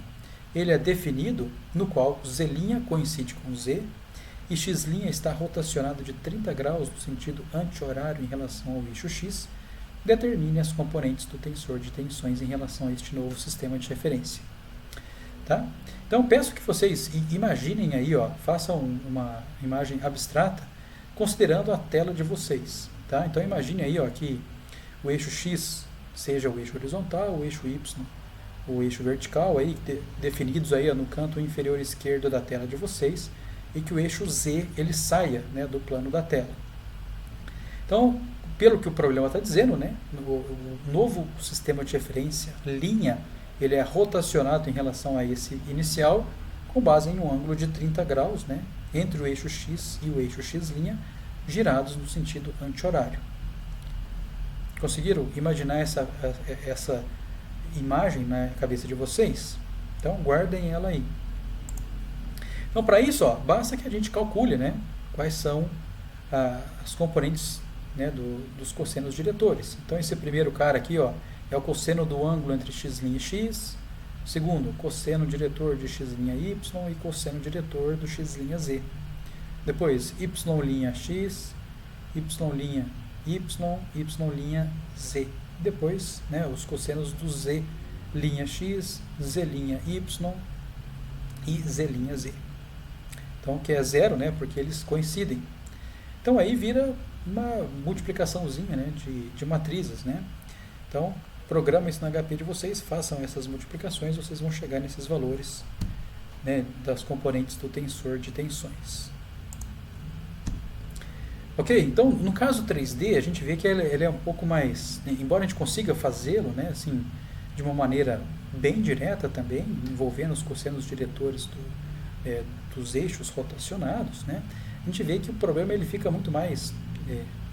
ele é definido no qual z' coincide com z, e x' está rotacionado de 30 graus no sentido anti-horário em relação ao eixo x, determine as componentes do tensor de tensões em relação a este novo sistema de referência. Tá? Então, peço que vocês imaginem aí, ó, façam uma imagem abstrata, considerando a tela de vocês. Tá? Então, imagine aí, ó, que o eixo x seja o eixo horizontal, o eixo y, o eixo vertical, aí, definidos aí, ó, no canto inferior esquerdo da tela de vocês, e que o eixo z ele saia, né, do plano da tela. Então, pelo que o problema está dizendo, né, o novo sistema de referência, linha, ele é rotacionado em relação a esse inicial, com base em um ângulo de 30 graus, né, entre o eixo x e o eixo x', girados no sentido anti-horário. Conseguiram imaginar essa imagem na cabeça de vocês? Então, guardem ela aí. Então, para isso, ó, basta que a gente calcule, né, quais são as componentes, né, dos cossenos diretores. Então, esse primeiro cara aqui, ó, é o cosseno do ângulo entre x' e x. Segundo, cosseno diretor de x' y e cosseno diretor do x' z. Depois, y'(x), y', y', z. Depois, né, os cossenos do z'(x), z', y e z', z. Então, que é zero, né, porque eles coincidem. Então, aí vira uma multiplicaçãozinha, né, de matrizes, né. Então, programa isso no HP de vocês, façam essas multiplicações, vocês vão chegar nesses valores, né, das componentes do tensor de tensões. Ok? Então, no caso 3D, a gente vê que ele é um pouco mais, embora a gente consiga fazê-lo, né, assim, de uma maneira bem direta também, envolvendo os cossenos diretores dos eixos rotacionados, né, a gente vê que o problema ele fica muito mais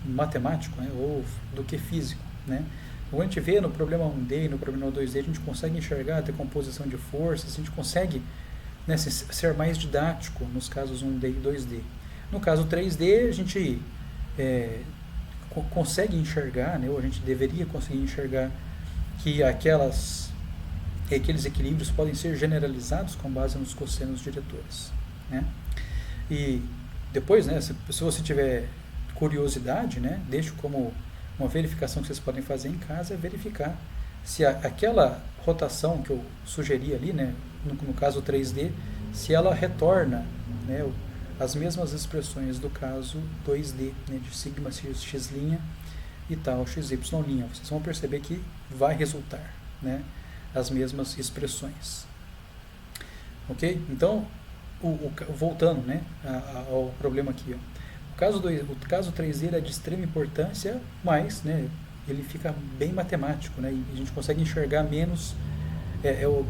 matemático, né, ou do que físico, né. Quando a gente vê no problema 1D e no problema 2D, a gente consegue enxergar a decomposição de forças, a gente consegue, né, ser mais didático nos casos 1D e 2D. No caso 3D, a gente consegue enxergar, né, ou a gente deveria conseguir enxergar que aqueles equilíbrios podem ser generalizados com base nos cossenos diretores, né? E depois, né, se você tiver curiosidade, né, deixo como uma verificação que vocês podem fazer em casa, é verificar se aquela rotação que eu sugeri ali, né, no caso 3D, se ela retorna, né, as mesmas expressões do caso 2D, né, de sigma x' e tal xy'. Vocês vão perceber que vai resultar, né, as mesmas expressões. Ok? Então, voltando, né, ao problema aqui. Ó. O caso 3D é de extrema importância, mas, né, ele fica bem matemático, né, e a gente consegue enxergar menos,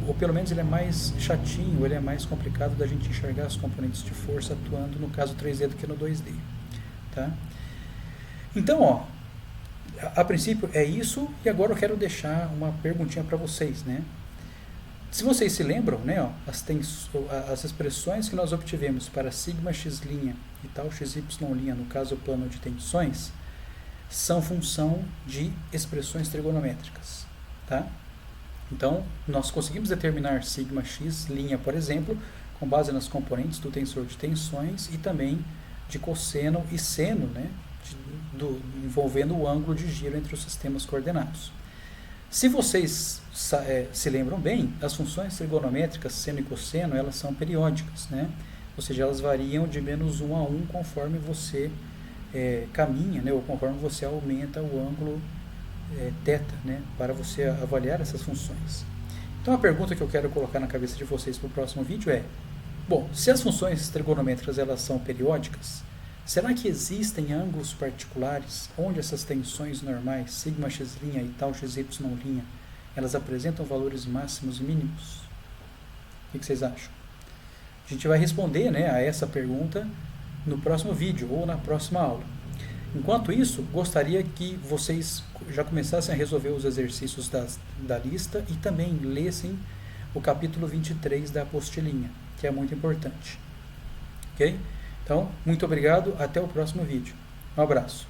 ou pelo menos ele é mais chatinho, ele é mais complicado da gente enxergar as componentes de força atuando no caso 3D do que no 2D. Tá? Então, ó, a princípio é isso, e agora eu quero deixar uma perguntinha para vocês, né? Se vocês se lembram, né, ó, as expressões que nós obtivemos para sigma x' e tal xy' no caso plano de tensões, são função de expressões trigonométricas. Tá? Então, nós conseguimos determinar sigma x', por exemplo, com base nas componentes do tensor de tensões e também de cosseno e seno, né, envolvendo o ângulo de giro entre os sistemas coordenados. Se vocês se lembram bem, as funções trigonométricas seno e cosseno, elas são periódicas, né? Ou seja, elas variam de menos 1 a 1 conforme você caminha, né? Ou conforme você aumenta o ângulo θ, né? Para você avaliar essas funções. Então a pergunta que eu quero colocar na cabeça de vocês para o próximo vídeo é: bom, se as funções trigonométricas elas são periódicas, será que existem ângulos particulares onde essas tensões normais, sigma x' e tal xy', elas apresentam valores máximos e mínimos? O que vocês acham? A gente vai responder, né, a essa pergunta no próximo vídeo ou na próxima aula. Enquanto isso, gostaria que vocês já começassem a resolver os exercícios da lista e também lessem o capítulo 23 da apostilinha, que é muito importante. Ok? Então, muito obrigado, até o próximo vídeo. Um abraço.